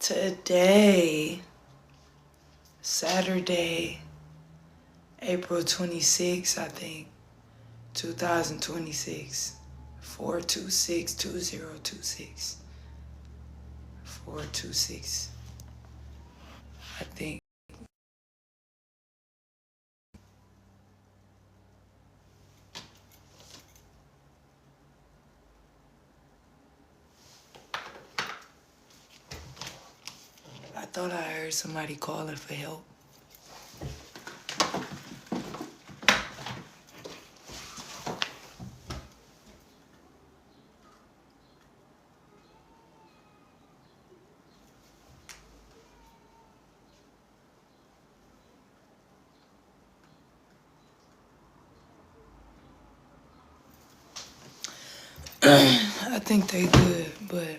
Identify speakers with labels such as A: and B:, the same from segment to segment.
A: Today, Saturday, April 26th, I think, 2026, 426-2026, 426, I think. I thought I heard somebody calling for help. I think they good, but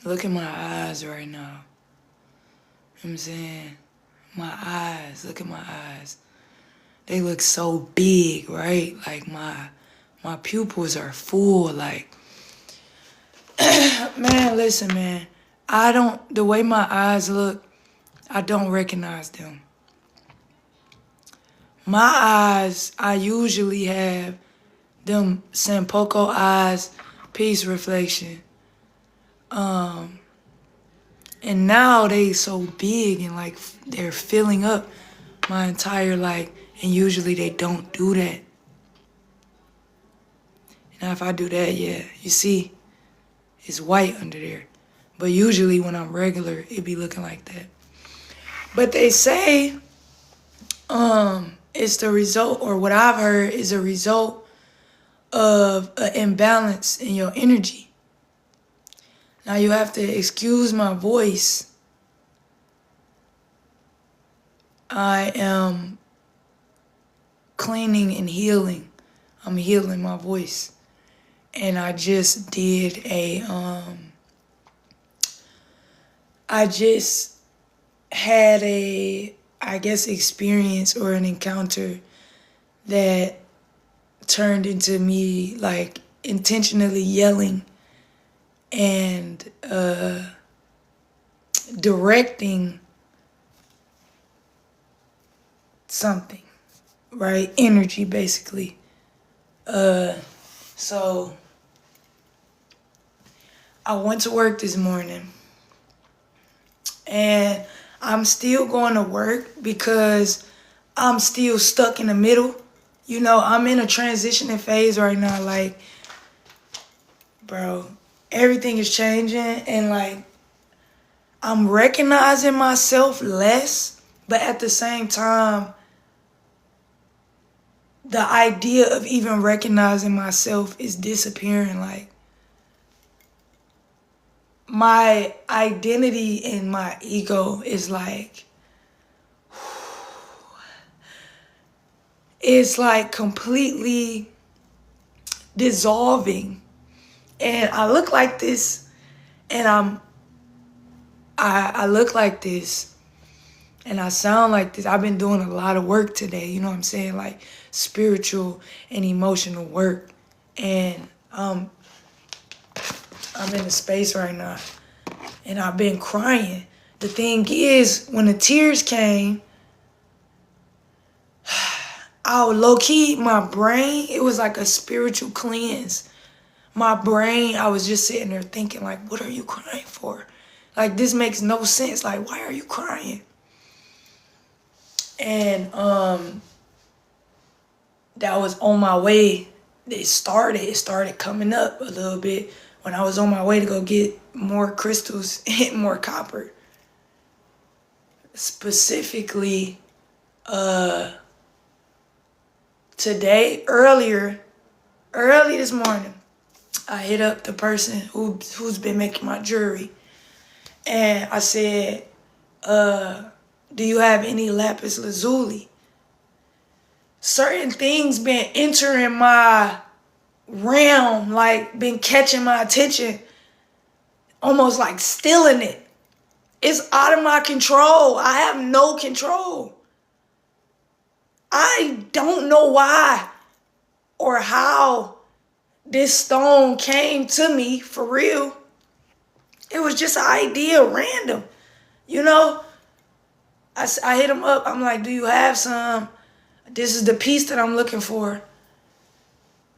A: look at my eyes right now. You know what I'm saying? My eyes, look at my eyes. They look so big, right? Like my pupils are full, like, man, listen, man. The way my eyes look, I don't recognize them. My eyes, I usually have them Sanpoco eyes, peace reflection. And now they so big and like they're filling up my entire and usually they don't do that. Now if I do that, yeah, you see, it's white under there. But usually when I'm regular, it be looking like that. But they say, it's the result, or what I've heard is a result of an imbalance in your energy. Now you have to excuse my voice. I am cleaning and healing. I'm healing my voice. And I just did I just had I guess, experience or an encounter that turned into me like intentionally yelling and directing something, right? Energy, basically. So I went to work this morning and I'm still going to work because I'm still stuck in the middle. You know, I'm in a transitioning phase right now. Like, bro, everything is changing and like I'm recognizing myself less, but at the same time, the idea of even recognizing myself is disappearing. Like, my identity and my ego is like, it's like completely dissolving. And I look like this and I look like this and I sound like this. I've been doing a lot of work today, you know what I'm saying? Like spiritual and emotional work. And I'm in a space right now and I've been crying. The thing is, when the tears came, low-key, my brain, it was like a spiritual cleanse. My brain, I was just sitting there thinking, like, what are you crying for? Like, this makes no sense. Like, why are you crying? And that was on my way. It started coming up a little bit when I was on my way to go get more crystals and more copper. Specifically, today, early this morning, I hit up the person who's been making my jewelry. And I said, do you have any lapis lazuli? Certain things been entering my realm, like been catching my attention, almost like stealing it. It's out of my control. I have no control. I don't know why or how this stone came to me for real. It was just an idea, random. You know, I hit him up. I'm like, do you have some? This is the piece that I'm looking for.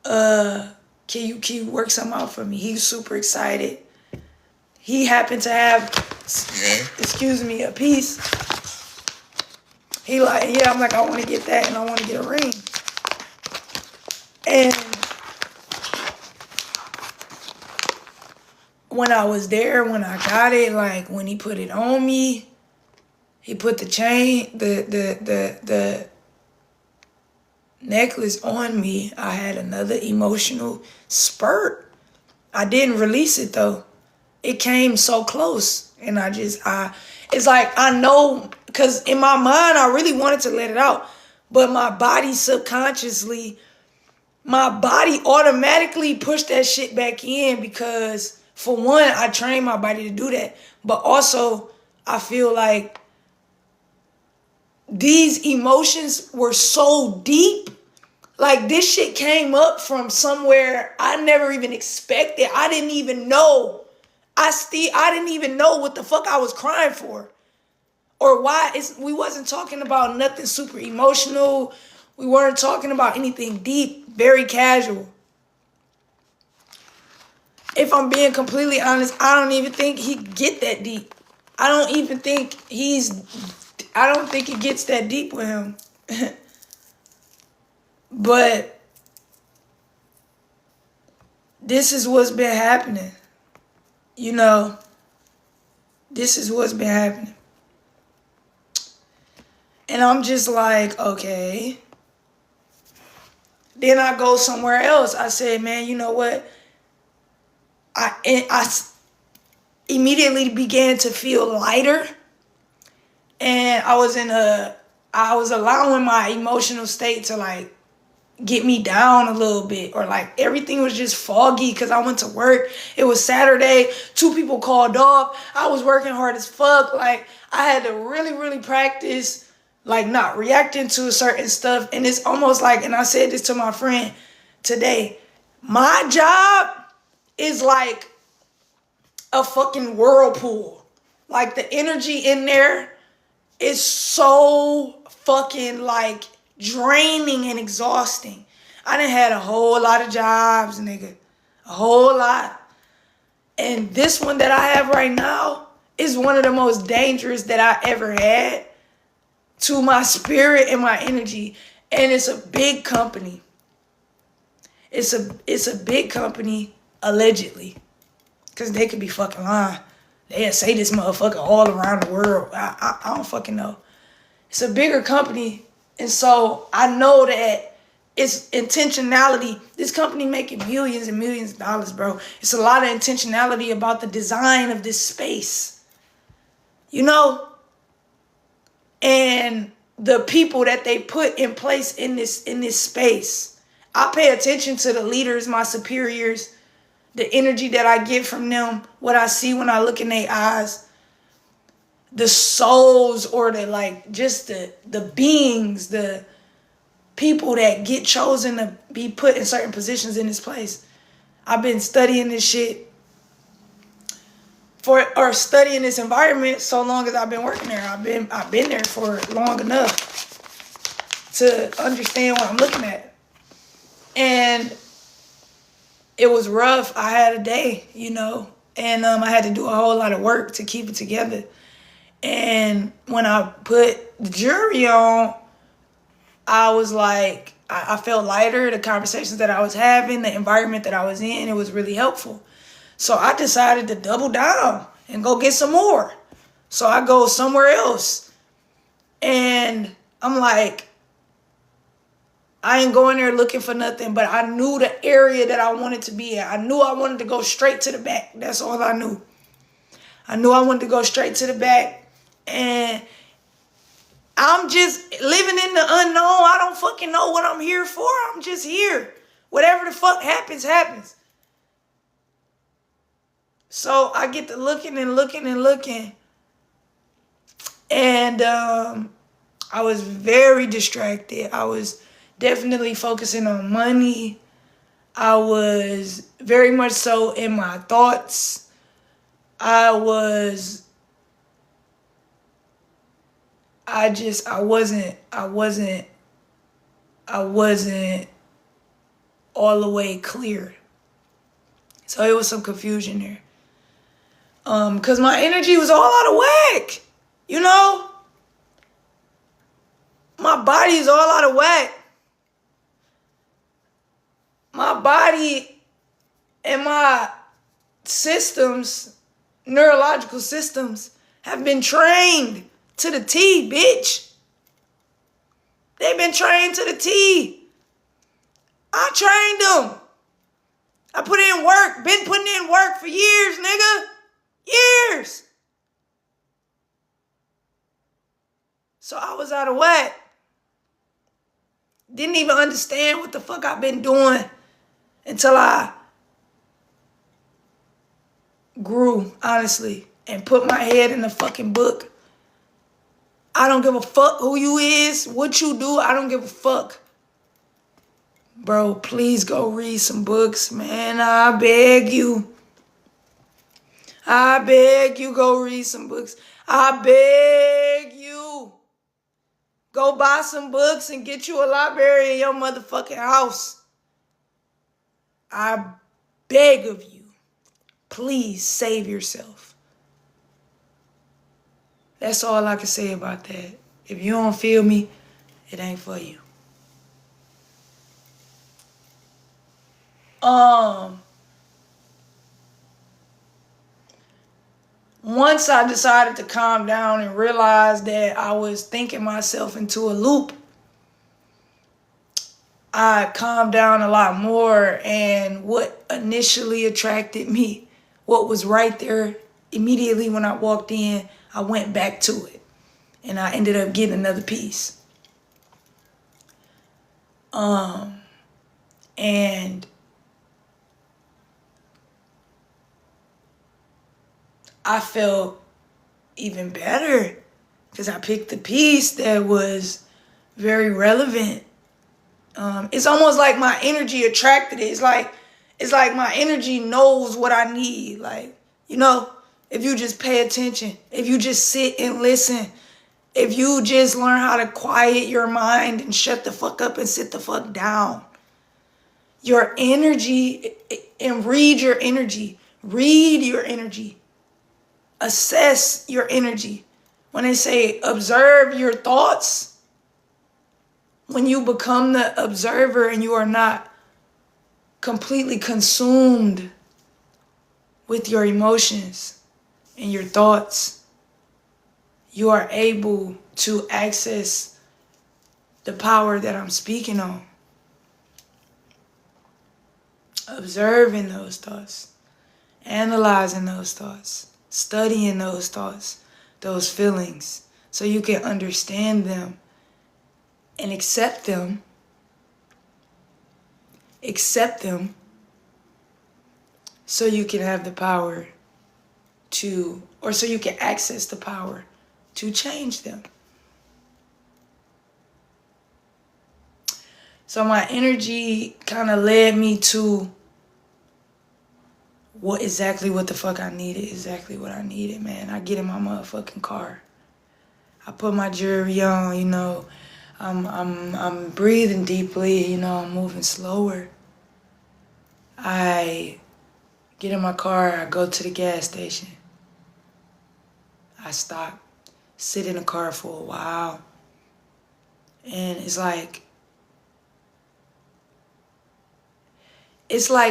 A: Can you work something out for me? He was super excited. He happened to have, excuse me, a piece. He like, yeah, I'm like, I want to get that and I want to get a ring. And when I was there, when I got it, like when he put it on me, he put the chain, the necklace on me, I had another emotional spurt. I didn't release it though. It came so close, and it's like I know, because in my mind I really wanted to let it out, but my body subconsciously, my body automatically pushed that shit back in, because for one, I trained my body to do that, but also I feel like these emotions were so deep. Like, this shit came up from somewhere I never even expected. I didn't even know. I didn't even know what the fuck I was crying for. Or why. We wasn't talking about nothing super emotional. We weren't talking about anything deep. Very casual. If I'm being completely honest, I don't even think he get that deep. I don't think it gets that deep with him. But this is what's been happening. You know, this is what's been happening. And I'm just like, okay. Then I go somewhere else. I said, man, you know what? I immediately began to feel lighter. And I was allowing my emotional state to like get me down a little bit, or like everything was just foggy because I went to work. It was Saturday. 2 people called off. I was working hard as fuck. Like, I had to really, really practice like not reacting to certain stuff. And it's almost like, and I said this to my friend today, my job is like a fucking whirlpool. Like, the energy in there is so fucking like draining and exhausting. I done had a whole lot of jobs, nigga. A whole lot. And this one that I have right now is one of the most dangerous that I ever had to my spirit and my energy. And it's a big company. It's a big company, allegedly. Because they could be fucking lying. They'll say this motherfucker all around the world. I don't fucking know. It's a bigger company. And so I know that it's intentionality. This company making millions and millions of dollars, bro. It's a lot of intentionality about the design of this space. You know? And the people that they put in place in this space. I pay attention to the leaders, my superiors, the energy that I get from them, what I see when I look in their eyes. The souls, or the like, just the beings, the people that get chosen to be put in certain positions in this place. I've been studying this shit or studying this environment so long as I've been working there. I've been there for long enough to understand what I'm looking at. And it was rough. I had a day, you know, and I had to do a whole lot of work to keep it together. And when I put the jury on, I was like, I felt lighter. The conversations that I was having, the environment that I was in, it was really helpful. So I decided to double down and go get some more. So I go somewhere else. And I'm like, I ain't going there looking for nothing, but I knew the area that I wanted to be at. I knew I wanted to go straight to the back. That's all I knew. I knew I wanted to go straight to the back. And I'm just living in the unknown. I don't fucking know what I'm here for. I'm just here. Whatever the fuck happens, happens. So I get to looking and looking and looking. And I was very distracted. I was definitely focusing on money. I was very much so in my thoughts. I wasn't all the way clear. So it was some confusion there. Cause my energy was all out of whack. You know? My body is all out of whack. My body and my systems, neurological systems, have been trained to the T, bitch. They've been trained to the T. I trained them. I put in work, been putting in work for years, nigga. Years. So I was out of whack. Didn't even understand what the fuck I've been doing until I grew, honestly, and put my head in the fucking book. I don't give a fuck who you is, what you do. I don't give a fuck. Bro, please go read some books, man. I beg you. I beg you, go read some books. I beg you. Go buy some books and get you a library in your motherfucking house. I beg of you. Please save yourself. That's all I can say about that. If you don't feel me, it ain't for you. Once I decided to calm down and realize that I was thinking myself into a loop, I calmed down a lot more, and what initially attracted me, what was right there immediately when I walked in, I went back to it, and I ended up getting another piece. And I felt even better because I picked a piece that was very relevant. It's almost like my energy attracted it. It's like my energy knows what I need. Like, you know, if you just pay attention, if you just sit and listen, if you just learn how to quiet your mind and shut the fuck up and sit the fuck down. Your energy, and read your energy. Read your energy. Assess your energy. When they say observe your thoughts, when you become the observer and you are not completely consumed with your emotions and your thoughts, you are able to access the power that I'm speaking on. Observing those thoughts, analyzing those thoughts, studying those thoughts, those feelings, so you can understand them and accept them, so you can have the power to, or so you can access the power to change them. So my energy kind of led me to what the fuck I needed, exactly what I needed, man. I get in my motherfucking car. I put my jewelry on, you know. I'm breathing deeply, you know, I'm moving slower. I get in my car, I go to the gas station. I stop, sit in the car for a while. And it's like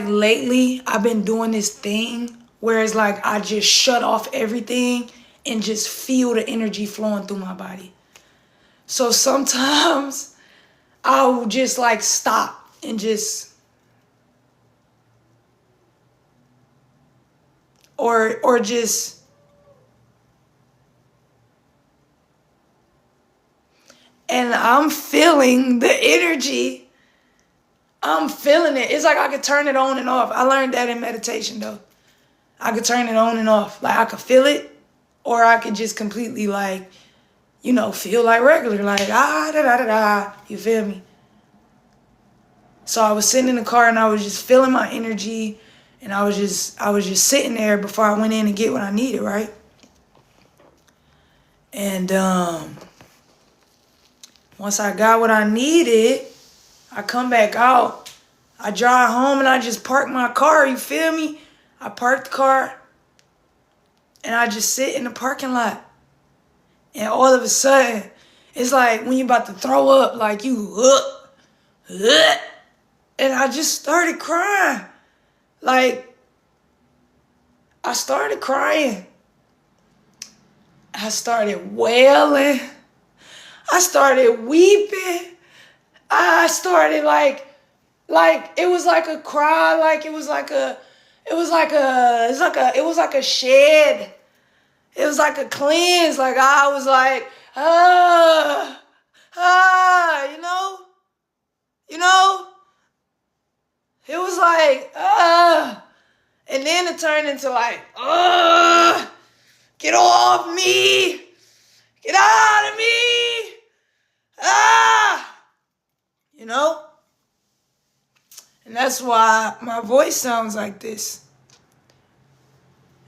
A: lately I've been doing this thing where it's like I just shut off everything and just feel the energy flowing through my body. So sometimes I'll just like stop and just, or just, and I'm feeling the energy. I'm feeling it. It's like I could turn it on and off. I learned that in meditation though. I could turn it on and off. Like I could feel it, or I could just completely like, you know, feel like regular, like da da da da. You feel me? So I was sitting in the car and I was just feeling my energy, and I was just sitting there before I went in to get what I needed, right? And once I got what I needed, I come back out. I drive home and I just park my car, you feel me? I park the car and I just sit in the parking lot. And all of a sudden, it's like when you about to throw up, like you, and I just started crying. Like, I started crying. I started wailing. I started weeping. I started like it was like a cry, like it was like a shed. It was like a cleanse. Like I was like, you know. It was like, and then it turned into like, get off me, get out of me, you know. And that's why my voice sounds like this.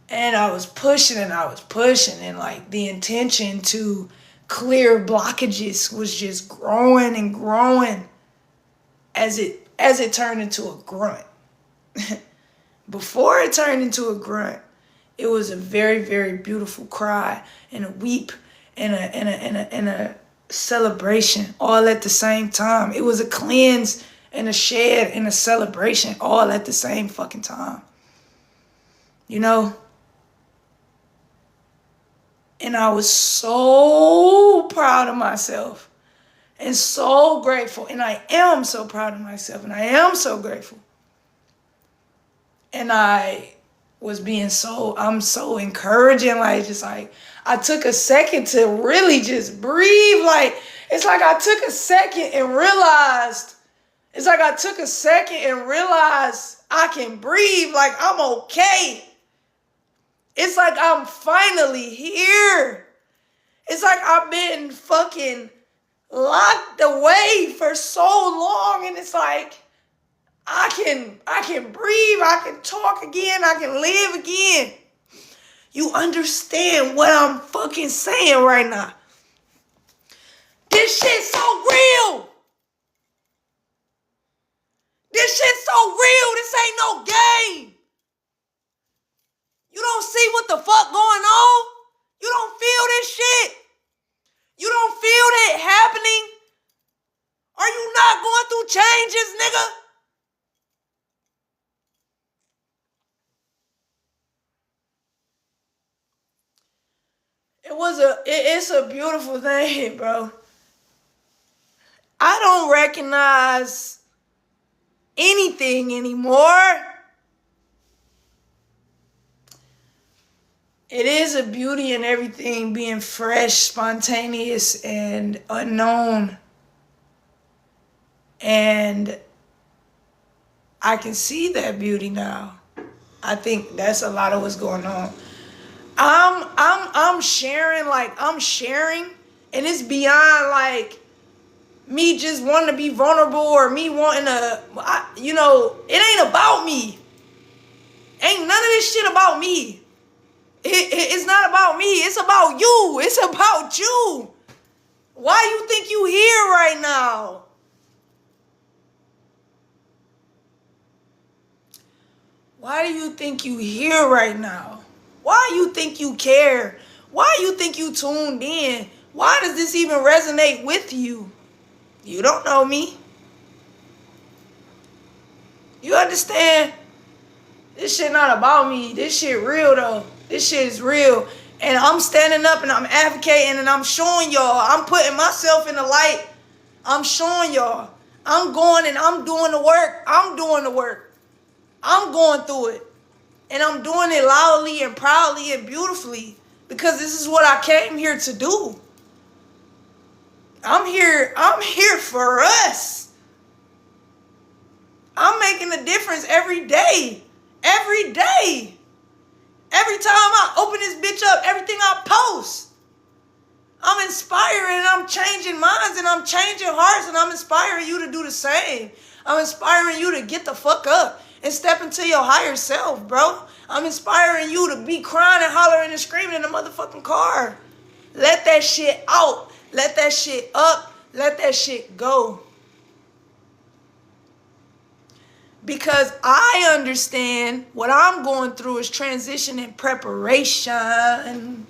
A: And I was pushing and like the intention to clear blockages was just growing and growing as it turned into a grunt. Before it turned into a grunt, it was a very, very beautiful cry and a weep and a celebration all at the same time. It was a cleanse and a shed and a celebration all at the same fucking time. You know? And I was so proud of myself and so grateful. And I am so proud of myself and I am so grateful. And I'm so encouraging, like, just like, I took a second to really just breathe. Like, it's like I took a second and realized I can breathe, like I'm okay. It's like I'm finally here. It's like I've been fucking locked away for so long, and it's like I can breathe, I can talk again, I can live again. You understand what I'm fucking saying right now? This shit's so real. This shit's so real. This ain't no game. You don't see what the fuck going on? You don't feel this shit? You don't feel that happening? Are you not going through changes, nigga? It's a beautiful thing, bro. I don't recognize anything anymore. It is a beauty in everything being fresh, spontaneous, and unknown. And I can see that beauty now. I think that's a lot of what's going on. I'm sharing, and it's beyond like me just wanting to be vulnerable or me wanting to, it ain't about me. Ain't none of this shit about me. It's not about me. It's about you. It's about you. Why you think you here right now? Why do you think you here right now? Why you think you care? Why you think you tuned in? Why does this even resonate with you? You don't know me. You understand? This shit not about me. This shit real though. This shit is real. And I'm standing up and I'm advocating and I'm showing y'all. I'm putting myself in the light. I'm showing y'all. I'm going and I'm doing the work. I'm doing the work. I'm going through it. And I'm doing it loudly and proudly and beautifully because this is what I came here to do. I'm here for us. I'm making a difference every day. Every day. Every time I open this bitch up, everything I post, I'm inspiring and I'm changing minds and I'm changing hearts and I'm inspiring you to do the same. I'm inspiring you to get the fuck up and step into your higher self, bro. I'm inspiring you to be crying and hollering and screaming in the motherfucking car. Let that shit out. Let that shit up. Let that shit go. Because I understand what I'm going through is transition and preparation.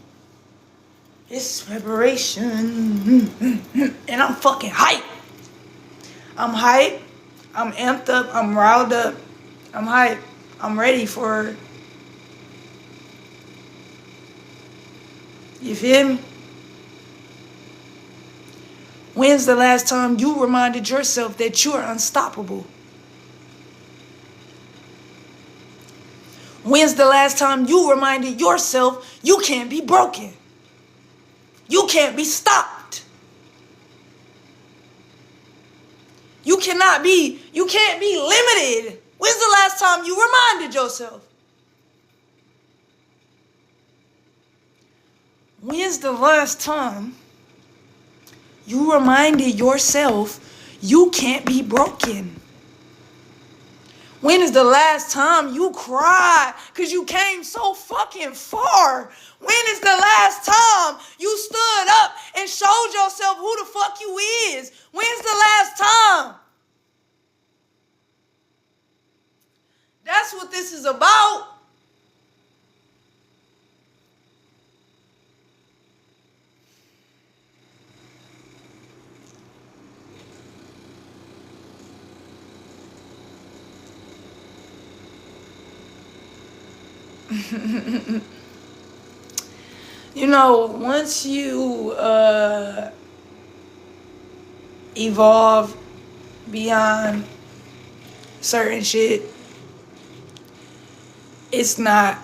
A: It's preparation. And I'm fucking hyped. I'm hyped. I'm amped up. I'm riled up. I'm hyped. I'm ready for it. You feel me? When's the last time you reminded yourself that you are unstoppable? When's the last time you reminded yourself you can't be broken? You can't be stopped. You can't be limited. When's the last time you reminded yourself? When's the last time you reminded yourself you can't be broken? When is the last time you cried because you came so fucking far? When is the last time you stood up and showed yourself who the fuck you is? When's the last time? That's what this is about. You know, once you evolve beyond certain shit, it's not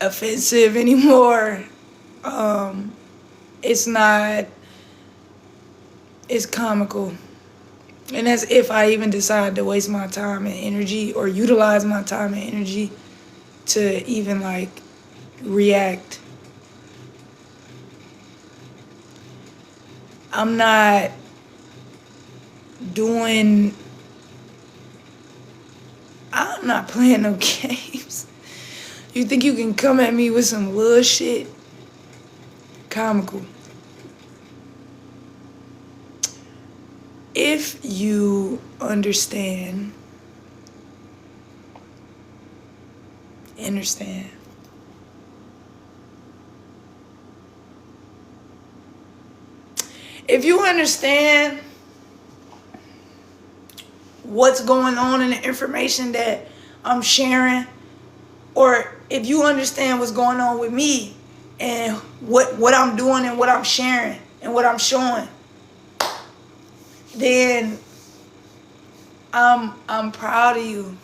A: offensive anymore. It's comical. And that's if I even decide to waste my time and energy or utilize my time and energy to even like react. I'm not playing no games. You think you can come at me with some little shit? Comical. If you understand. If you understand what's going on in the information that I'm sharing, or if you understand what's going on with me and what I'm doing and what I'm sharing and what I'm showing, then I'm proud of you.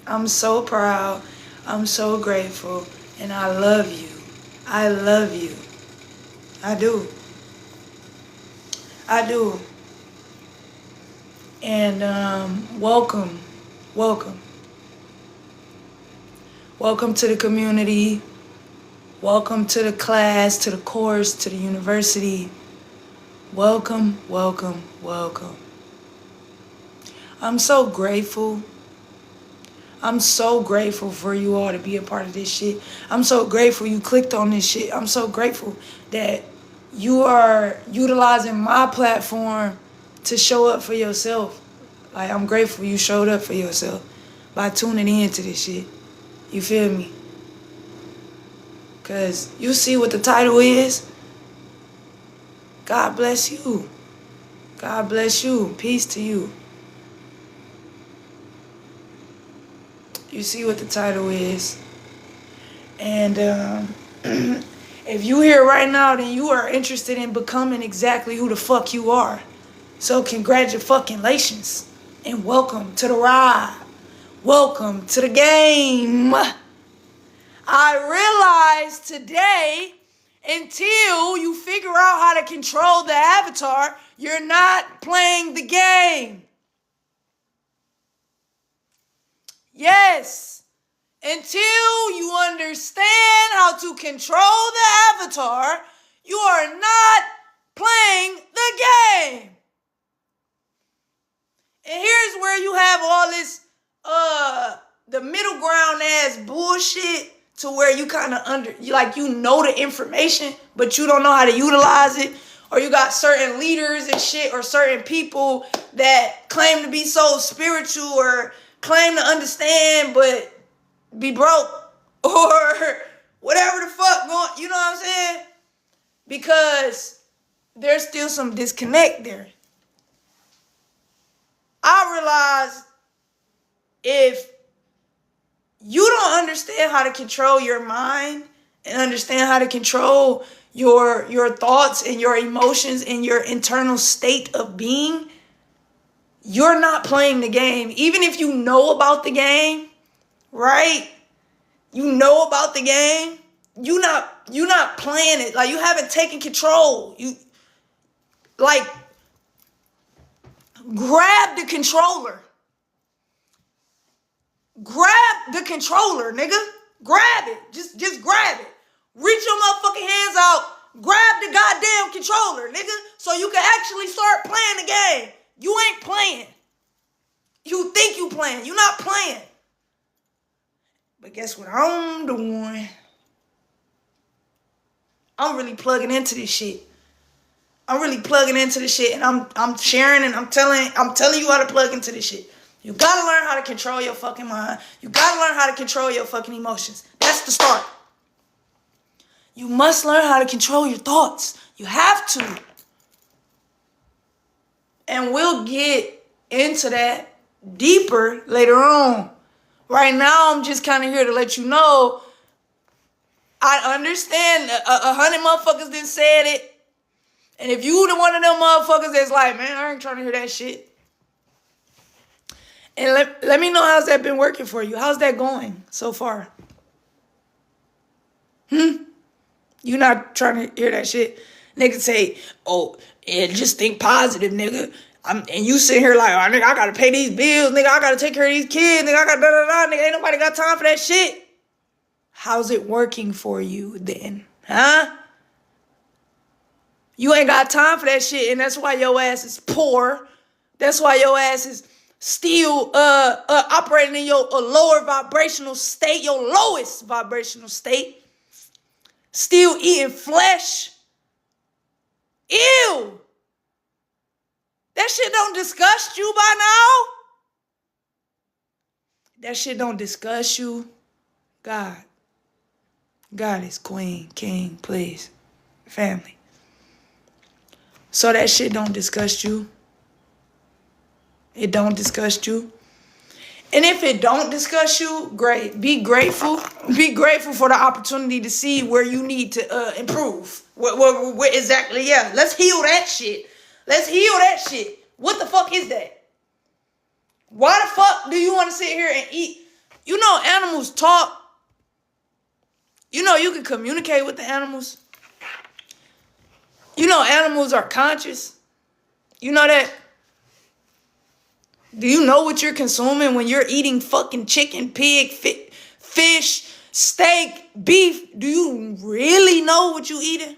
A: I'm so proud. I'm so grateful. And I love you. I love you. I do. And welcome. Welcome to the community. Welcome to the class, to the course, to the university. Welcome. I'm so grateful. I'm so grateful for you all to be a part of this shit. I'm so grateful you clicked on this shit. I'm so grateful that you are utilizing my platform to show up for yourself. Like, I'm grateful you showed up for yourself by tuning in to this shit. You feel me? Because you see what the title is. God bless you. God bless you. Peace to you. You see what the title is. And if you here right now, then you are interested in becoming exactly who the fuck you are. So congratulations and welcome to the ride. Welcome to the game. I realized today, until you figure out how to control the avatar, you're not playing the game. Yes. Until you understand how to control the avatar, you are not playing the game. shit to where you kind of you know the information, but you don't know how to utilize it. Or you got certain leaders and shit, or certain people that claim to be so spiritual or claim to understand but be broke or whatever the fuck going, you know what I'm saying? Because there's still some disconnect there. I realize if you don't understand how to control your mind and understand how to control your thoughts and your emotions and your internal state of being, you're not playing the game. Even if you know about the game, right? You know about the game, you're not playing it. Like, you haven't taken control. You like grab the controller. Grab the controller, nigga. Grab it. Just grab it. Reach your motherfucking hands out. Grab the goddamn controller, nigga, so you can actually start playing the game. You ain't playing. You think you playing. You not playing. But guess what I'm doing? I'm really plugging into this shit. I'm really plugging into this shit, and I'm sharing, and I'm telling you how to plug into this shit. You gotta learn how to control your fucking mind. You gotta learn how to control your fucking emotions. That's the start. You must learn how to control your thoughts. You have to. And we'll get into that deeper later on. Right now, I'm just kind of here to let you know, I understand 100 motherfuckers done said it. And if you the one of them motherfuckers that's like, man, I ain't trying to hear that shit. And let me know, how's that been working for you? How's that going so far? You not trying to hear that shit? Niggas say, oh, yeah, just think positive, nigga. And you sit here like, oh, nigga, I gotta pay these bills, nigga, I gotta take care of these kids, nigga, I got da-da-da, nigga, ain't nobody got time for that shit. How's it working for you then? Huh? You ain't got time for that shit, and that's why your ass is poor. That's why your ass is still operating in your lower vibrational state, your lowest vibrational state. Still eating flesh. Ew. That shit don't disgust you by now? That shit don't disgust you? God. God is queen, king, please. Family. So that shit don't disgust you? It don't disgust you? And if it don't disgust you, great. Be grateful. Be grateful for the opportunity to see where you need to improve. Where exactly, yeah. Let's heal that shit. Let's heal that shit. What the fuck is that? Why the fuck do you want to sit here and eat? You know animals talk. You know you can communicate with the animals. You know animals are conscious. You know that? Do you know what you're consuming when you're eating fucking chicken, pig, fish, steak, beef? Do you really know what you're eating?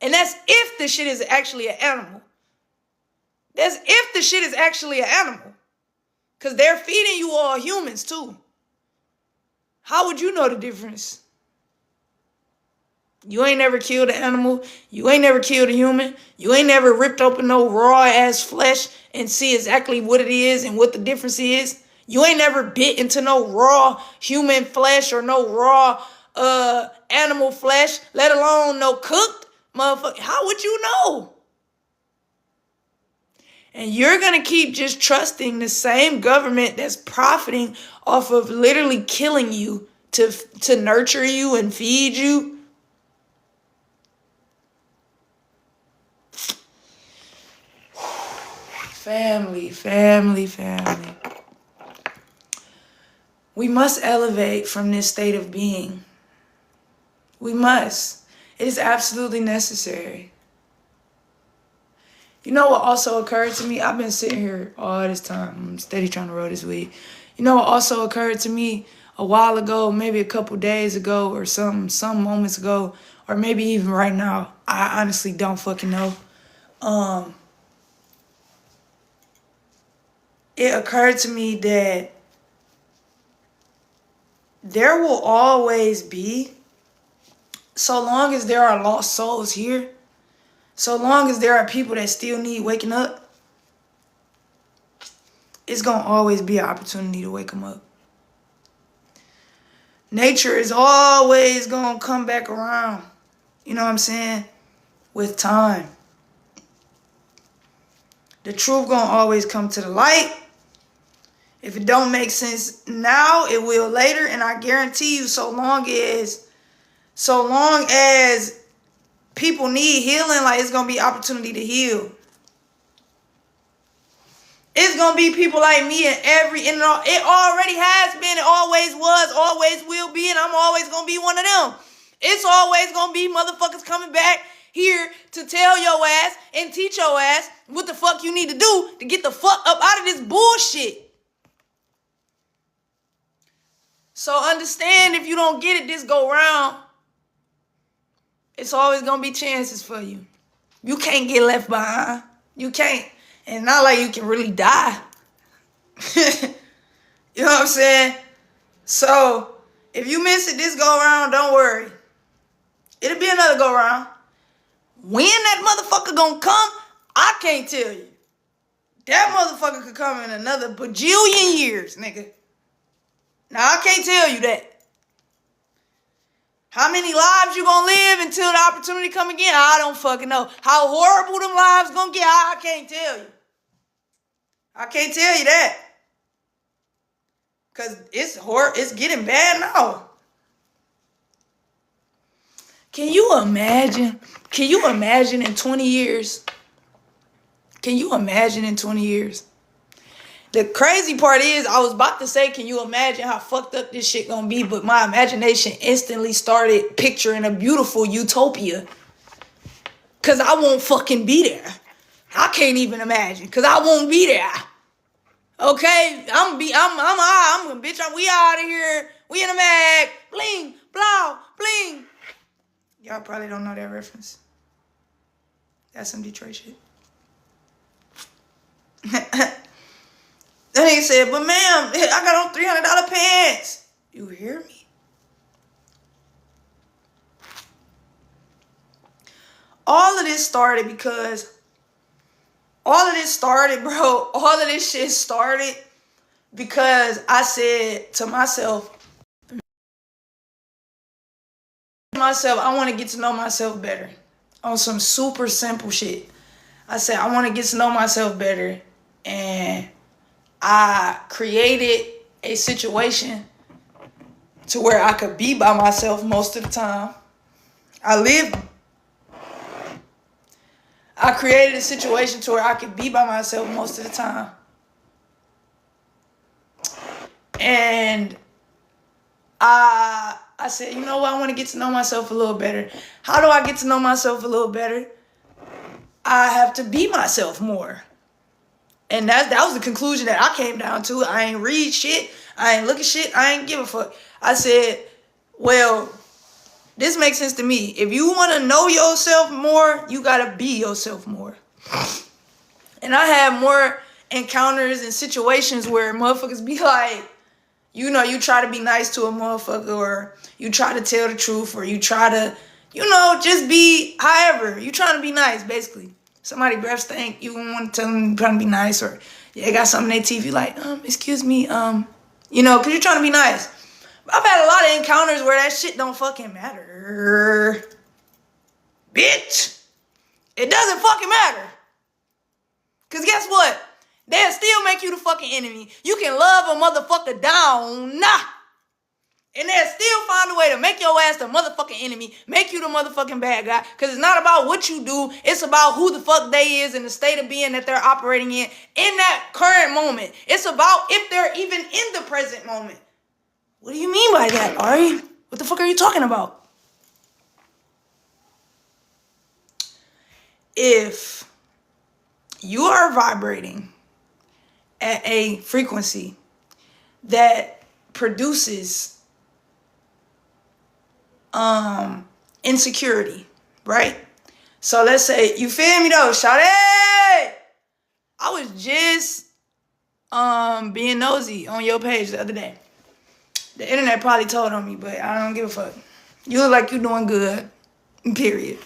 A: And that's if the shit is actually an animal. That's if the shit is actually an animal. Because they're feeding you all humans too. How would you know the difference? You ain't never killed an animal. You ain't never killed a human. You ain't never ripped open no raw ass flesh and see exactly what it is and what the difference is. You ain't never bit into no raw human flesh or no raw animal flesh, let alone no cooked motherfucker. How would you know? And you're going to keep just trusting the same government that's profiting off of literally killing you to nurture you and feed you. Family, family, family. We must elevate from this state of being. We must. It is absolutely necessary. You know what also occurred to me? I've been sitting here all this time. I'm steady trying to roll this weed. You know what also occurred to me a while ago, maybe a couple days ago or some moments ago, or maybe even right now. I honestly don't fucking know. It occurred to me that there will always be, so long as there are lost souls here, so long as there are people that still need waking up, it's going to always be an opportunity to wake them up. Nature is always going to come back around. You know what I'm saying? With time. The truth going to always come to the light. If it don't make sense now, it will later. And I guarantee you, so long as people need healing, like, it's going to be opportunity to heal. It's going to be people like me and it already has been, it always was, always will be, and I'm always going to be one of them. It's always going to be motherfuckers coming back here to tell your ass and teach your ass what the fuck you need to do to get the fuck up out of this bullshit. So understand, if you don't get it this go round, it's always going to be chances for you. You can't get left behind. You can't. And not like you can really die. You know what I'm saying? So, if you miss it this go around, don't worry. It'll be another go around. When that motherfucker gonna come, I can't tell you. That motherfucker could come in another bajillion years, nigga. Now, I can't tell you that. How many lives you gonna live until the opportunity come again? I don't fucking know. How horrible them lives gonna get, I can't tell you. I can't tell you that. Because it's getting bad now. Can you imagine? Can you imagine in 20 years? Can you imagine in 20 years? The crazy part is, I was about to say, can you imagine how fucked up this shit gonna be? But my imagination instantly started picturing a beautiful utopia. Because I won't fucking be there. I can't even imagine. Because I won't be there. Okay? We out of here. We in the mag. Bling, blow, bling. Y'all probably don't know that reference. That's some Detroit shit. Then he said, but ma'am, I got on $300 pants. You hear me? All of this started, because I said to myself, I want to get to know myself better. On some super simple shit. I said, I want to get to know myself better. And I created a situation to where I could be by myself most of the time. I created a situation to where I could be by myself most of the time. And I said, you know what? I want to get to know myself a little better. How do I get to know myself a little better? I have to be myself more. And that was the conclusion that I came down to. I ain't read shit. I ain't look at shit. I ain't give a fuck. I said, well, this makes sense to me. If you want to know yourself more, you got to be yourself more. And I have more encounters and situations where motherfuckers be like, you know, you try to be nice to a motherfucker, or you try to tell the truth, or you try to, you know, just be however. You trying to be nice, basically. Somebody breath stink, you want to tell them you're trying to be nice, or they got something in their teeth, you like, excuse me, you know, because you're trying to be nice. I've had a lot of encounters where that shit don't fucking matter. Bitch. It doesn't fucking matter. Because guess what? They'll still make you the fucking enemy. You can love a motherfucker down. Nah. And they'll still find a way to make your ass the motherfucking enemy. Make you the motherfucking bad guy. Because it's not about what you do. It's about who the fuck they is and the state of being that they're operating in that current moment. It's about if they're even in the present moment. What do you mean by that, Ari? What the fuck are you talking about? If you are vibrating at a frequency that produces insecurity, right? So let's say, you feel me though, shout it. I was just being nosy on your page the other day. The internet probably told on me, but I don't give a fuck. You look like you're doing good. Period.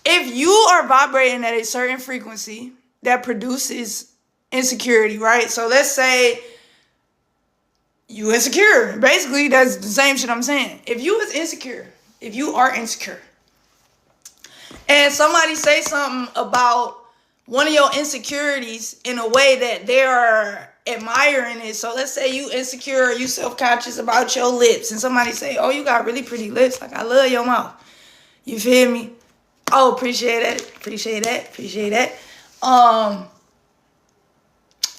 A: If you are vibrating at a certain frequency that produces insecurity, right? So let's say you insecure. Basically, that's the same shit I'm saying. If you is insecure, if you are insecure, and somebody say something about one of your insecurities in a way that they are admiring it. So let's say you insecure, you self-conscious about your lips, and somebody say, oh, you got really pretty lips. Like, I love your mouth. You feel me? Oh, appreciate that. Appreciate that. Appreciate that. I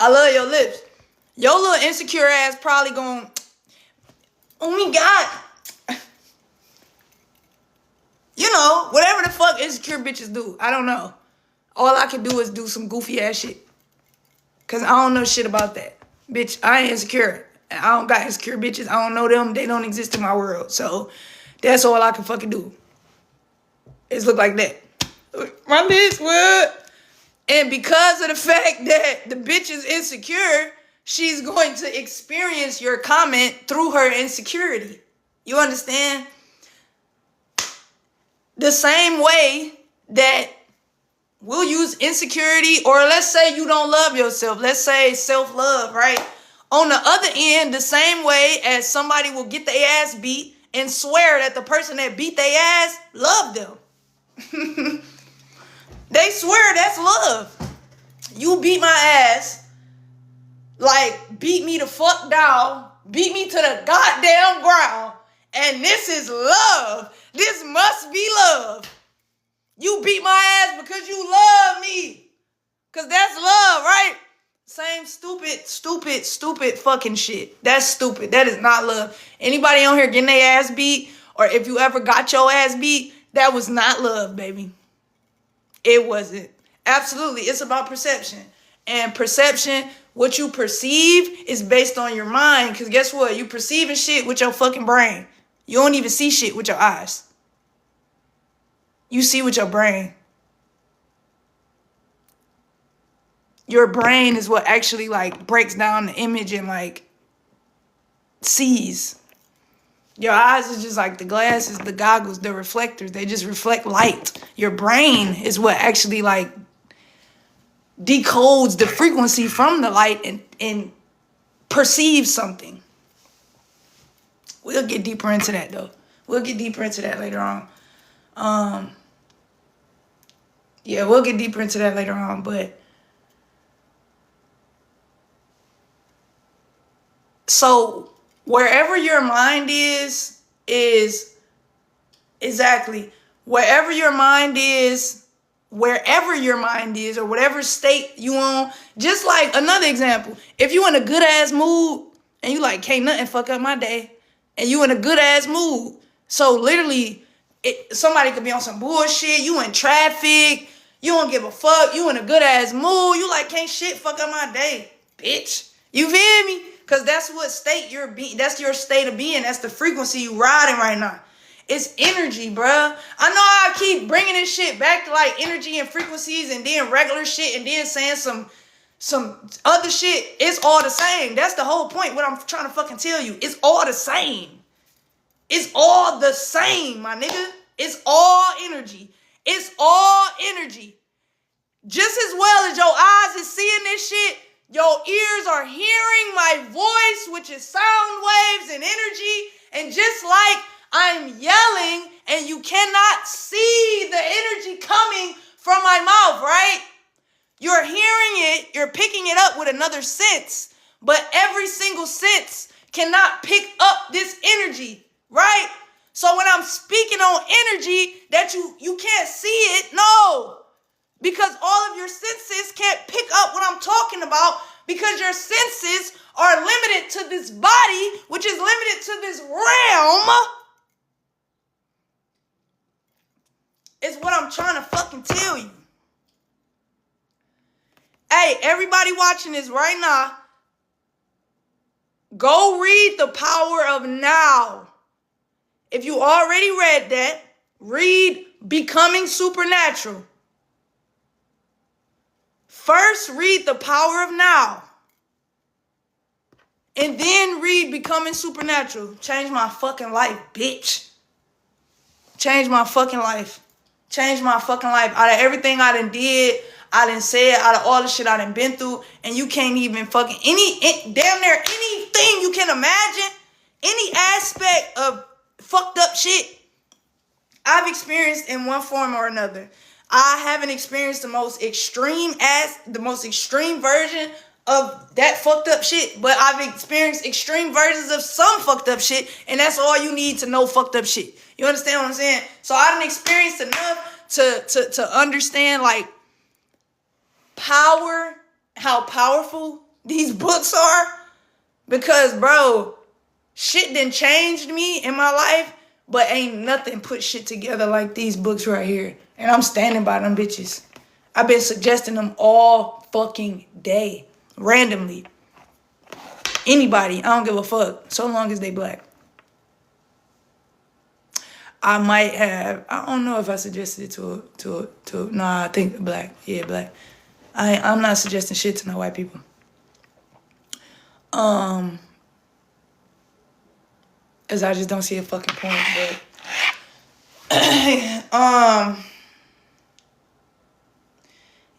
A: love your lips. Your little insecure ass probably going, oh my God. You know, whatever the fuck insecure bitches do. I don't know. All I can do is do some goofy ass shit. Cause I don't know shit about that. Bitch, I ain't insecure. I don't got insecure bitches. I don't know them. They don't exist in my world. So that's all I can fucking do. Is look like that. My bitch, what? And because of the fact that the bitch is insecure, she's going to experience your comment through her insecurity. You understand? The same way that we'll use insecurity, or let's say you don't love yourself. Let's say self-love, right? On the other end, the same way as somebody will get their ass beat and swear that the person that beat their ass loved them. They swear that's love. You beat my ass, like beat me the fuck down, beat me to the goddamn ground, and this is love. This must be love. You beat my ass because you love me. Because that's love, right? Same stupid fucking shit. That's stupid. That is not love. Anybody on here getting their ass beat, or if you ever got your ass beat, that was not love, baby. It wasn't. Absolutely. It's about perception. And perception, what you perceive is based on your mind. Because guess what? You perceiving shit with your fucking brain. You don't even see shit with your eyes. You see with your brain. Your brain is what actually like breaks down the image and like sees. Your eyes is just like the glasses, the goggles, the reflectors. They just reflect light. Your brain is what actually like decodes the frequency from the light and perceives something. We'll get deeper into that though. We'll get deeper into that later on. Yeah, we'll get deeper into that later on, but so wherever your mind is exactly wherever your mind is, or whatever state you on. Just like another example, if you in a good ass mood and you like, can't nothing fuck up my day, and you in a good ass mood, so literally somebody could be on some bullshit, you in traffic, you don't give a fuck, you in a good ass mood, you like, can't shit fuck up my day, bitch. You feel me? Because that's what state you're being. That's your state of being. That's the frequency you riding right now. It's energy, bruh. I know I keep bringing this shit back to like energy and frequencies and then regular shit and then saying some other shit. It's all the same. That's the whole point. What I'm trying to fucking tell you. It's all the same. It's all the same, my nigga. It's all energy. It's all energy. Just as well as your eyes is seeing this shit, your ears are hearing my voice, which is sound waves and energy. And just like I'm yelling and you cannot see the energy coming from my mouth, right? You're hearing it, you're picking it up with another sense. But every single sense cannot pick up this energy, right? So when I'm speaking on energy that you can't see it, no. Because all of your senses can't pick up what I'm talking about, because your senses are limited to this body, which is limited to this realm. Is what I'm trying to fucking tell you. Hey, everybody watching this right now, go read The Power of Now. If you already read that, read Becoming Supernatural. First, read The Power of Now. And then read Becoming Supernatural. Changed my fucking life, bitch. Changed my fucking life. Changed my fucking life. Out of everything I done did, I done said, out of all the shit I done been through, and you can't even fucking, damn near anything you can imagine, any aspect of fucked up shit, I've experienced in one form or another. I haven't experienced the most extreme version of that fucked up shit, but I've experienced extreme versions of some fucked up shit, and that's all you need to know fucked up shit. You understand what I'm saying? So I done experienced enough to understand like how powerful these books are, because bro, shit done changed me in my life, but ain't nothing put shit together like these books right here. And I'm standing by them bitches. I've been suggesting them all fucking day. Randomly. Anybody. I don't give a fuck. So long as they black. I might have. I don't know if I suggested it to nah, I think black. Yeah, black. I'm not suggesting shit to no white people. As I just don't see a fucking point, but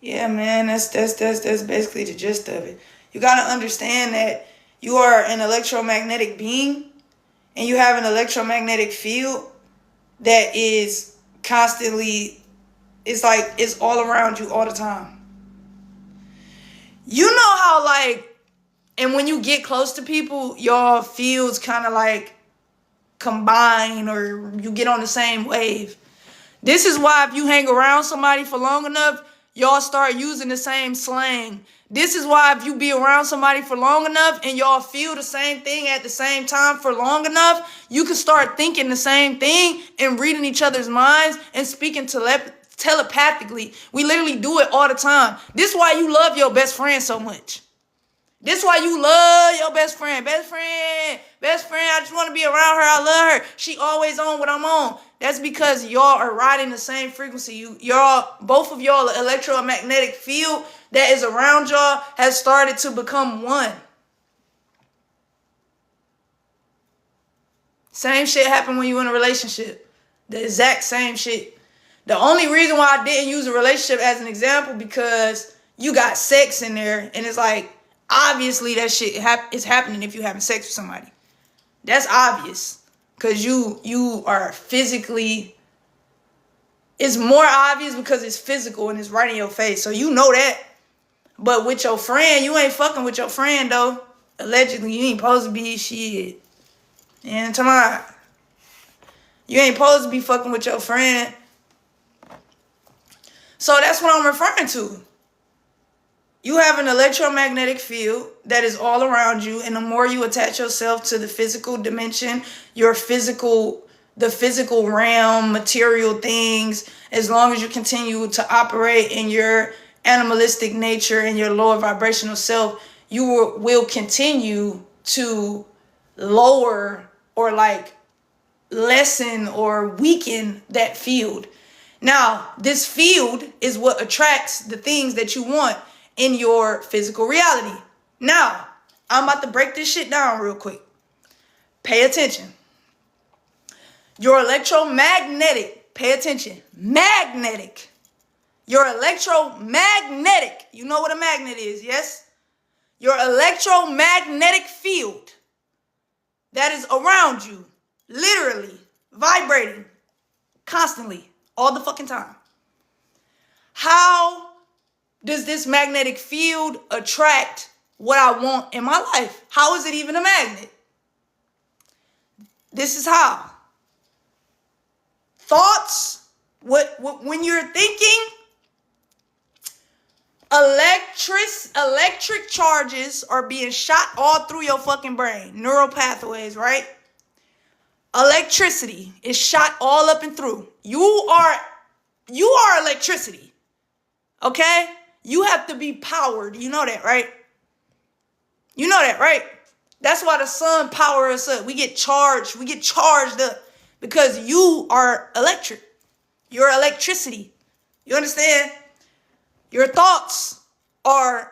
A: yeah, man, that's basically the gist of it. You gotta understand that you are an electromagnetic being, and you have an electromagnetic field that is constantly, it's like it's all around you all the time. You know how like, and when you get close to people, your fields kind of like combine, or you get on the same wave. This is why if you hang around somebody for long enough, y'all start using the same slang. This is why if you be around somebody for long enough and y'all feel the same thing at the same time for long enough, you can start thinking the same thing and reading each other's minds and speaking telepathically. We literally do it all the time. This is why you love your best friend so much. This is why you love your best friend. Best friend, I just want to be around her. I love her. She always on what I'm on. That's because y'all are riding the same frequency. Both of y'all electromagnetic field that is around y'all has started to become one. Same shit happened when you in a relationship. The exact same shit. The only reason why I didn't use a relationship as an example, because you got sex in there, and it's like, obviously that shit is happening if you're having sex with somebody. That's obvious. Because you are physically, it's more obvious because it's physical and it's right in your face. So you know that. But with your friend, you ain't fucking with your friend though. Allegedly, you ain't supposed to be shit. And tomorrow, you ain't supposed to be fucking with your friend. So that's what I'm referring to. You have an electromagnetic field that is all around you, and the more you attach yourself to the physical dimension, the physical realm, material things, as long as you continue to operate in your animalistic nature and your lower vibrational self, you will continue to lower or like lessen or weaken that field. Now, this field is what attracts the things that you want in your physical reality. Now, I'm about to break this shit down real quick. Pay attention. Your electromagnetic, pay attention, magnetic. Your electromagnetic, you know what a magnet is, yes? Your electromagnetic field that is around you, literally vibrating constantly, all the fucking time. How does this magnetic field attract what I want in my life? How is it even a magnet? This is how. Thoughts, when you're thinking, electric charges are being shot all through your fucking brain. Neural pathways, right? Electricity is shot all up and through. You are electricity. Okay? You have to be powered. You know that, right? You know that, right? That's why the sun powers us up. We get charged. We get charged up because you are electric. You're electricity. You understand? Your thoughts are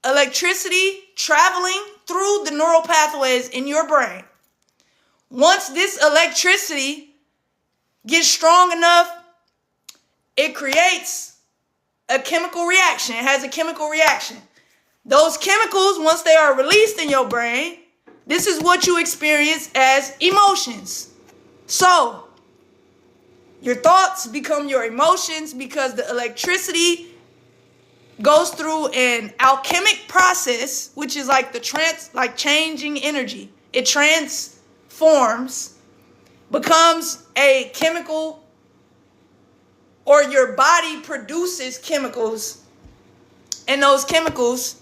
A: electricity traveling through the neural pathways in your brain. Once this electricity gets strong enough, it creates a chemical reaction. It has a chemical reaction. Those chemicals, once they are released in your brain, this is what you experience as emotions. So, your thoughts become your emotions because the electricity goes through an alchemic process, which is like changing energy. It transforms, becomes a chemical, or your body produces chemicals, and those chemicals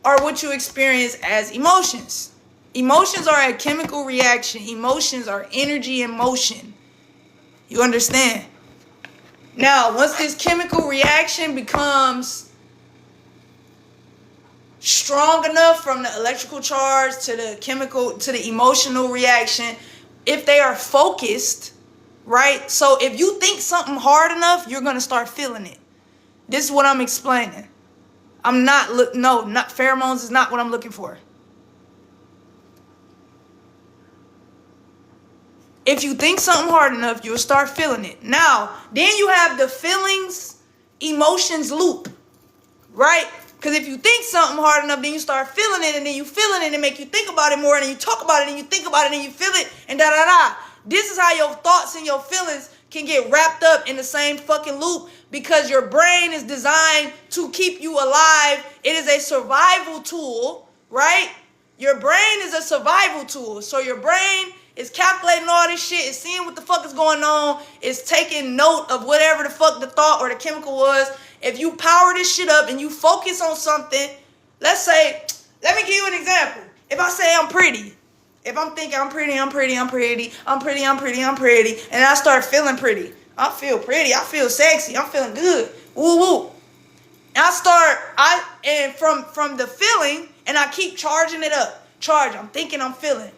A: are what you experience as emotions. Emotions are a chemical reaction. Emotions are energy in motion. You understand? Now, once this chemical reaction becomes strong enough, from the electrical charge to the emotional reaction, if they are focused, right? So if you think something hard enough, you're going to start feeling it. This is what I'm explaining. Not pheromones is not what I'm looking for. If you think something hard enough, you'll start feeling it. Now, then you have the feelings, emotions loop, right? Because if you think something hard enough, then you start feeling it, and then you feeling it, and make you think about it more, and then you talk about it, and you think about it, and you feel it, and da-da-da. This is how your thoughts and your feelings can get wrapped up in the same fucking loop, because your brain is designed to keep you alive. It is a survival tool, right? Your brain is a survival tool. So your brain is calculating all this shit, is seeing what the fuck is going on, is taking note of whatever the fuck the thought or the chemical was. If you power this shit up and you focus on something, let's say, let me give you an example. If I say I'm pretty, if I'm thinking I'm pretty, and I start feeling pretty, I feel pretty, I feel sexy, I'm feeling good, woo woo. And from the feeling, and I keep charging it up, I'm thinking, I'm feeling.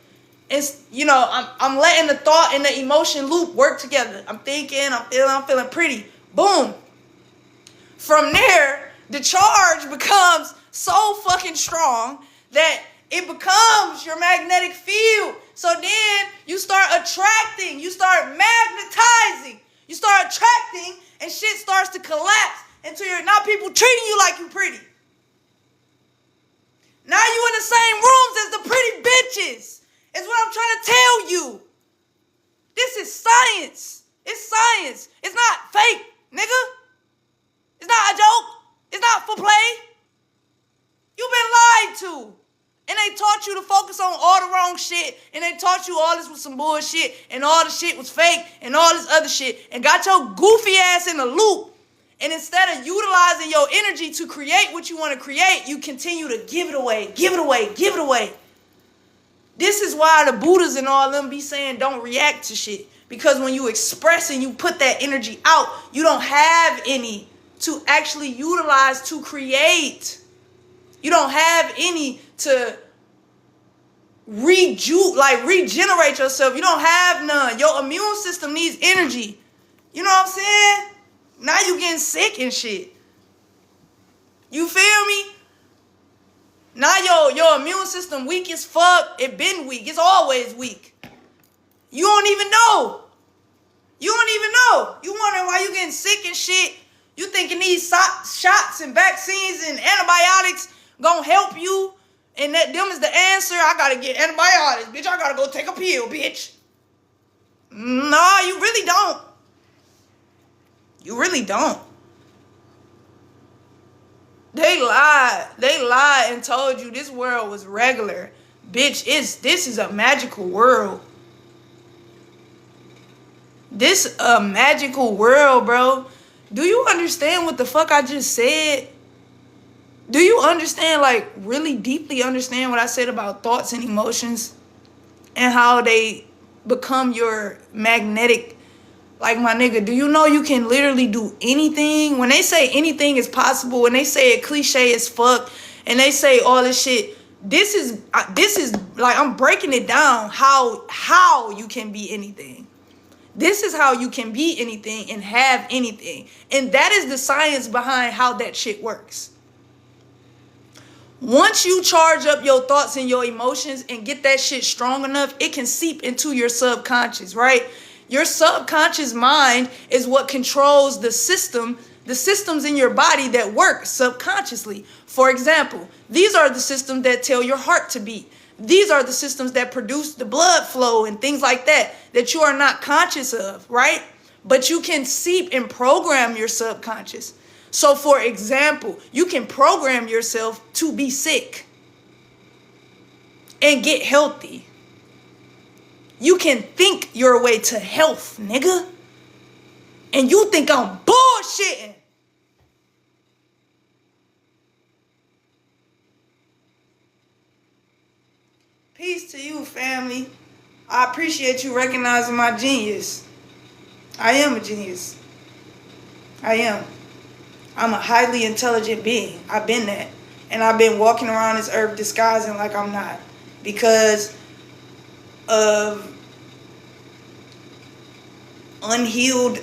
A: It's, I'm letting the thought and the emotion loop work together. I'm thinking, I'm feeling pretty. Boom. From there, the charge becomes so fucking strong that it becomes your magnetic field. So then you start attracting, you start magnetizing, you start attracting, and shit starts to collapse until you're not people treating you like you pretty. Now you in the same rooms as the pretty bitches. Is what I'm trying to tell you. This is science. It's science. It's not fake, nigga. It's not a joke. It's not for play. You've been lied to. And they taught you to focus on all the wrong shit. And they taught you all this was some bullshit. And all the shit was fake. And all this other shit. And got your goofy ass in a loop. And instead of utilizing your energy to create what you want to create, you continue to give it away. Give it away. Give it away. This is why the Buddhas and all them be saying don't react to shit. Because when you express and you put that energy out, you don't have any to actually utilize to create. You don't have any to regenerate yourself. You don't have none. Your immune system needs energy. You know what I'm saying? Now you getting sick and shit. You feel me? Now your immune system weak as fuck. It been weak. It's always weak. You don't even know. You don't even know. You wondering why you getting sick and shit. You thinking these shots and vaccines and antibiotics gonna help you, and that them is the answer. I gotta get antibiotics, bitch. I gotta go take a pill, bitch. Nah, you really don't. You really don't. They lied and told you this world was regular. Bitch, this is a magical world. This a magical world, bro. Do you understand what the fuck I just said? Do you understand, like, really deeply understand what I said about thoughts and emotions and how they become your magnetic? Like, my nigga, do you know you can literally do anything? When they say anything is possible, and they say it cliche as fuck, and they say all this shit, this is like, I'm breaking it down how you can be anything. This is how you can be anything and have anything. And that is the science behind how that shit works. Once you charge up your thoughts and your emotions and get that shit strong enough, it can seep into your subconscious, right? Your subconscious mind is what controls the systems in your body that work subconsciously. For example, these are the systems that tell your heart to beat. These are the systems that produce the blood flow and things like that you are not conscious of, right? But you can seep and program your subconscious. So for example, you can program yourself to be sick and get healthy. You can think your way to health, nigga. And you think I'm bullshitting. Peace to you, family. I appreciate you recognizing my genius. I am a genius. I am. I'm a highly intelligent being. I've been that. And I've been walking around this earth disguising like I'm not. Because of unhealed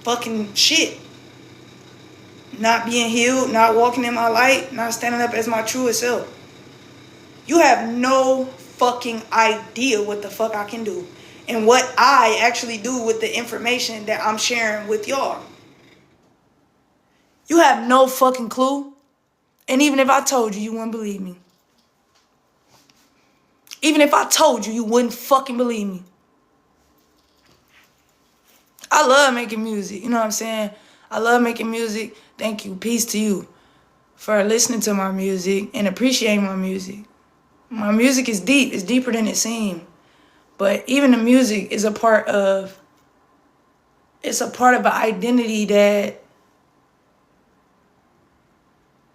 A: fucking shit. Not being healed, not walking in my light, not standing up as my truest self. You have no fucking idea what the fuck I can do. And what I actually do with the information that I'm sharing with y'all. You have no fucking clue. And even if I told you, you wouldn't believe me. Even if I told you, you wouldn't fucking believe me. I love making music. You know what I'm saying? I love making music. Thank you. Peace to you for listening to my music and appreciating my music. My music is deep. It's deeper than it seems. But even the music is a part of an identity that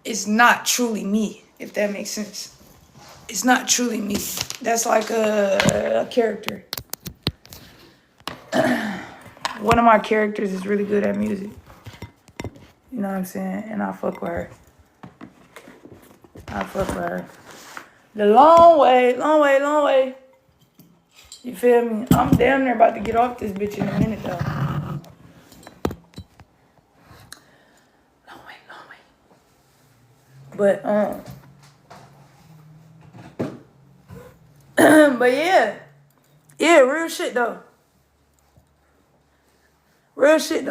A: is not truly me, if that makes sense. It's not truly me. That's like a character. One of my characters is really good at music. You know what I'm saying? And I fuck with her. The long way. You feel me? I'm damn near about to get off this bitch in a minute though. Long way. But but yeah, real shit though. Real shit.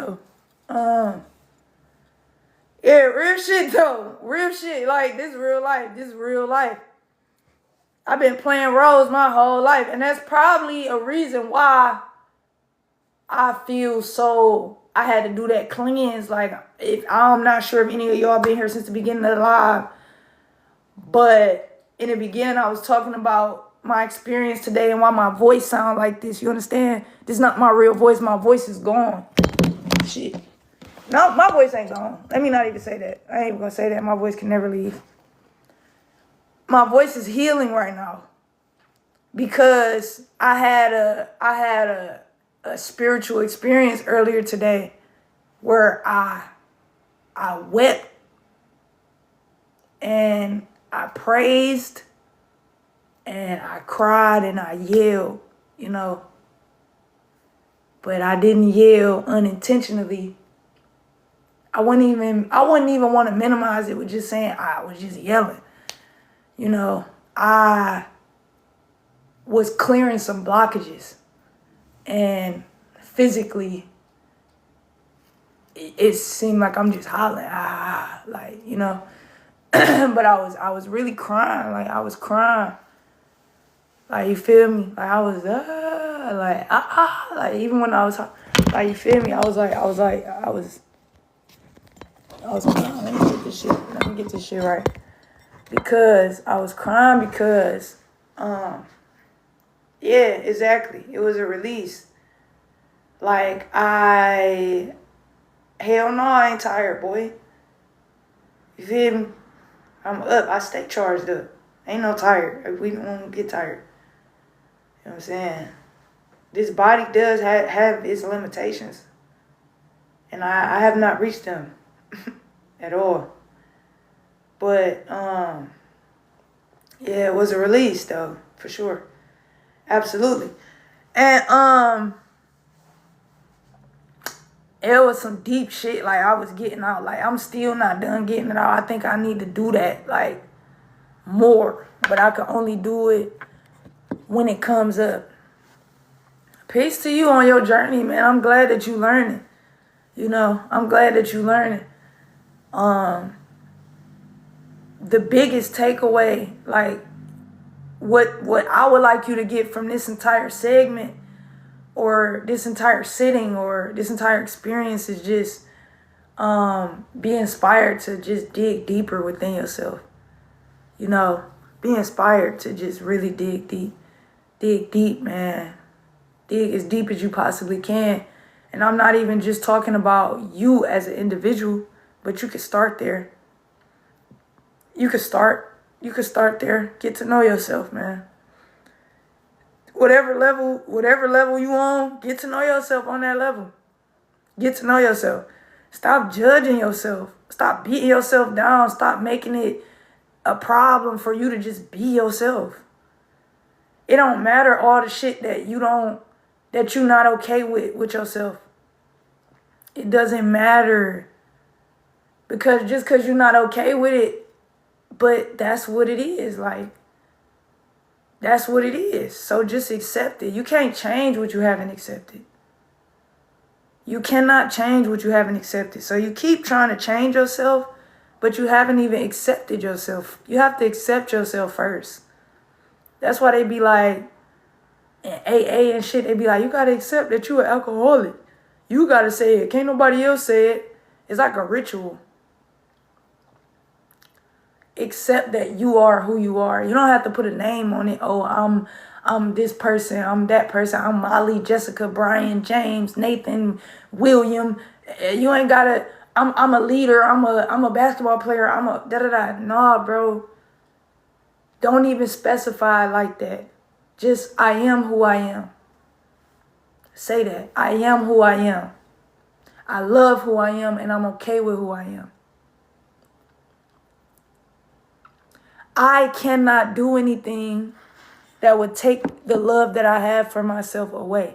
A: Like this is real life. I've been playing roles my whole life, and that's probably a reason why I feel so. I had to do that cleanse. Like, if I'm not sure if any of y'all been here since the beginning of the live, but in the beginning, I was talking about my experience today and why my voice sounds like this. You understand? This is not my real voice. My voice is gone. Shit. No, my voice ain't gone. Let me not even say that. I ain't even gonna say that. My voice can never leave. My voice is healing right now because I had a spiritual experience earlier today where I wept and I praised and I cried and I yelled, you know. But I didn't yell unintentionally. I wouldn't even want to minimize it with just saying I was just yelling. You know, I was clearing some blockages, and physically, it seemed like I'm just hollering, like, you know. But I was really crying, like I was crying, like, you feel me? Like I was like even when I was like, you feel me? I was crying. Let me get this shit right. Because I was crying because, yeah, exactly. It was a release. Like, hell no, I ain't tired, boy. You feel me? I'm up. I stay charged up. Ain't no tired. We don't get tired. You know what I'm saying? This body does have its limitations. And I have not reached them at all. But, yeah, it was a release, though, for sure. Absolutely. And, it was some deep shit, like, I was getting out. Like, I'm still not done getting it out. I think I need to do that. Like, more, but I can only do it when it comes up. Peace to you on your journey, man. I'm glad that you learning. I'm glad that you learning. The biggest takeaway, like what I would like you to get from this entire segment or this entire sitting or this entire experience is just be inspired to just dig deeper within yourself. Be inspired to just really dig deep, man. Dig as deep as you possibly can. And I'm not even just talking about you as an individual, but you can start there. You could start there. Get to know yourself, man. Whatever level you on, get to know yourself on that level. Get to know yourself. Stop judging yourself. Stop beating yourself down. Stop making it a problem for you to just be yourself. It don't matter all the shit that you're not okay with yourself. It doesn't matter. Because just because you're not okay with it, but that's what it is. Like, that's what it is. So just accept it. You can't change what you haven't accepted. You cannot change what you haven't accepted. So you keep trying to change yourself, but you haven't even accepted yourself. You have to accept yourself first. That's why they be like, in AA and shit, they be like, you got to accept that you're an alcoholic. You got to say it. Can't nobody else say it. It's like a ritual. Accept that you are who you are. You don't have to put a name on it. Oh, I'm this person. I'm that person. I'm Molly, Jessica, Brian, James, Nathan, William. You ain't gotta. I'm a leader. I'm a basketball player. I'm a da da da. Nah, bro. Don't even specify like that. Just I am who I am. Say that. I am who I am. I love who I am, and I'm okay with who I am. I cannot do anything that would take the love that I have for myself away.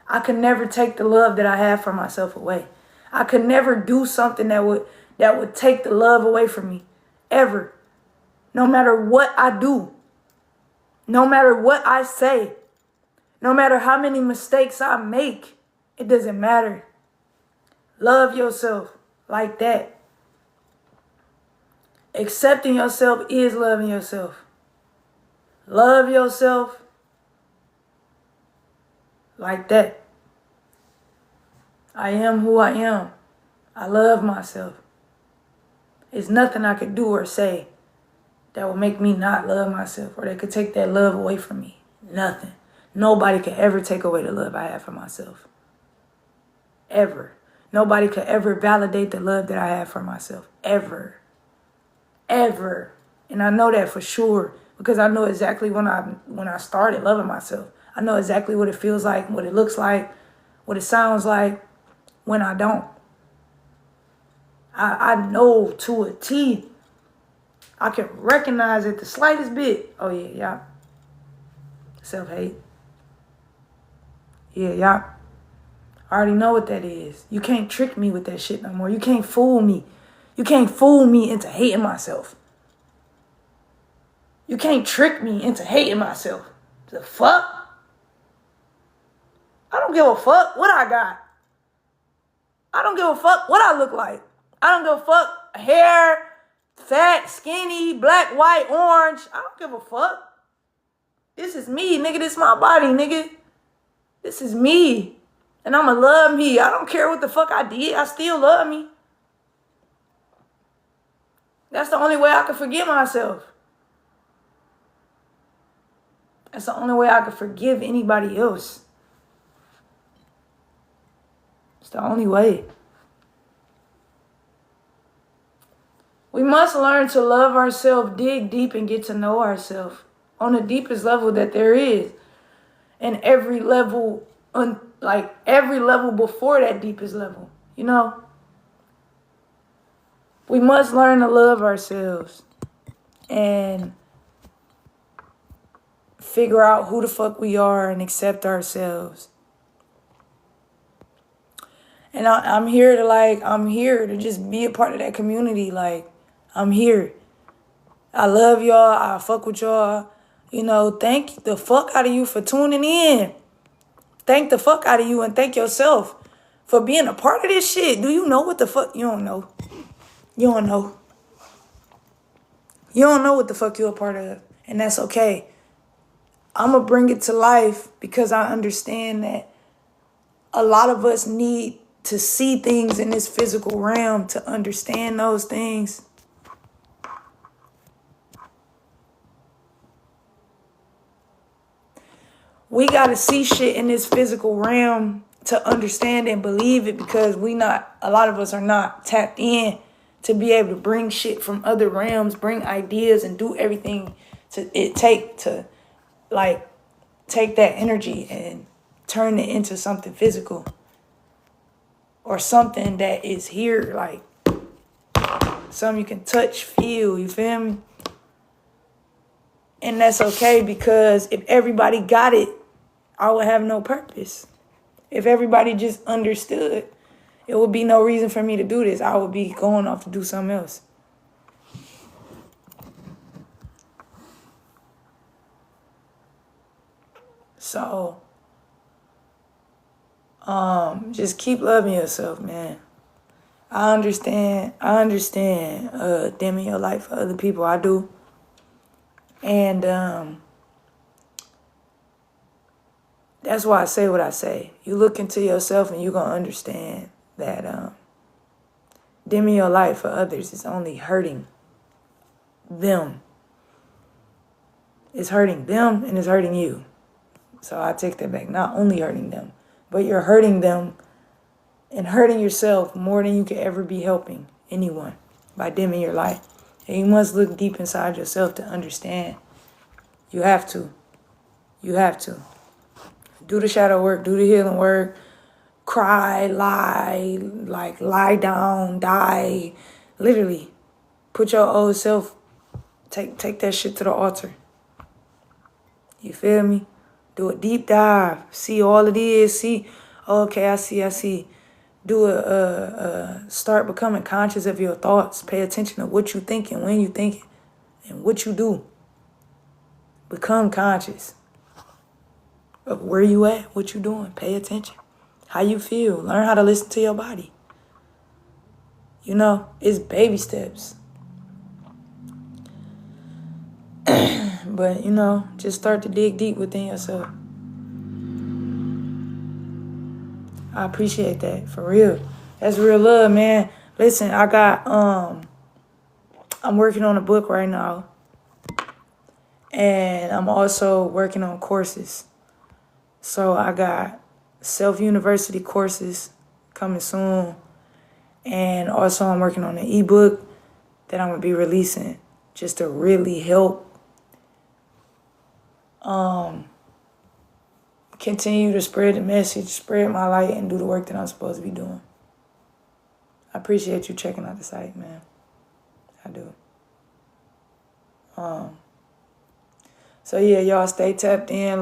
A: I could never take the love that I have for myself away. I could never do something that would take the love away from me. Ever. No matter what I do. No matter what I say. No matter how many mistakes I make. It doesn't matter. Love yourself like that. Accepting yourself is loving yourself. Love yourself like that. I am who I am. I love myself. There's nothing I could do or say that will make me not love myself or that could take that love away from me. Nothing. Nobody could ever take away the love I have for myself. Ever. Nobody could ever validate the love that I have for myself. Ever. Ever. And I know that for sure because I know exactly when I started loving myself. I know exactly what it feels like, what it looks like, what it sounds like when I don't. I know to a T. I can recognize it the slightest bit. Oh yeah, y'all. Self-hate. Yeah, y'all. I already know what that is. You can't trick me with that shit no more. You can't fool me. You can't fool me into hating myself. You can't trick me into hating myself. The fuck? I don't give a fuck what I got. I don't give a fuck what I look like. I don't give a fuck hair, fat, skinny, black, white, orange. I don't give a fuck. This is me, nigga. This is my body, nigga. This is me. And I'ma love me. I don't care what the fuck I did. I still love me. That's the only way I can forgive myself. That's the only way I can forgive anybody else. It's the only way. We must learn to love ourselves, dig deep, and get to know ourselves on the deepest level that there is. And every level, every level before that deepest level, you know? We must learn to love ourselves and figure out who the fuck we are and accept ourselves. And I'm here to just be a part of that community. Like, I'm here. I love y'all. I fuck with y'all. You know, thank the fuck out of you for tuning in. Thank the fuck out of you and thank yourself for being a part of this shit. Do you know what the fuck? You don't know. You don't know. You don't know what the fuck you're a part of. And that's okay. I'm going to bring it to life because I understand that a lot of us need to see things in this physical realm to understand those things. We got to see shit in this physical realm to understand and believe it because a lot of us are not tapped in to be able to bring shit from other realms, bring ideas and do everything to like take that energy and turn it into something physical or something that is here, like something you can touch, feel, you feel me? And that's okay because if everybody got it, I would have no purpose. If everybody just understood, it would be no reason for me to do this. I would be going off to do something else. So, just keep loving yourself, man. I understand dimming your light for other people. I do. And that's why I say what I say. You look into yourself and you're going to understand that dimming your light for others is only hurting them. It's hurting them and it's hurting you. So I take that back. Not only hurting them, but you're hurting them and hurting yourself more than you could ever be helping anyone by dimming your light. And you must look deep inside yourself to understand. You have to. You have to. Do the shadow work, do the healing work, cry, lie down, die. Literally, put your old self, take that shit to the altar. You feel me? Do a deep dive. See all it is. See, okay, I see. Start becoming conscious of your thoughts. Pay attention to what you thinking, when you thinking, and what you do. Become conscious of where you at, what you doing. Pay attention. How you feel. Learn how to listen to your body. You know, it's baby steps. But, you know, just start to dig deep within yourself. I appreciate that, for real. That's real love, man. Listen, I'm working on a book right now. And I'm also working on courses. So I got self-university courses coming soon. And also I'm working on an ebook that I'm going to be releasing just to really help continue to spread the message, spread my light, and do the work that I'm supposed to be doing. I appreciate you checking out the site, man. I do. So yeah, y'all stay tapped in.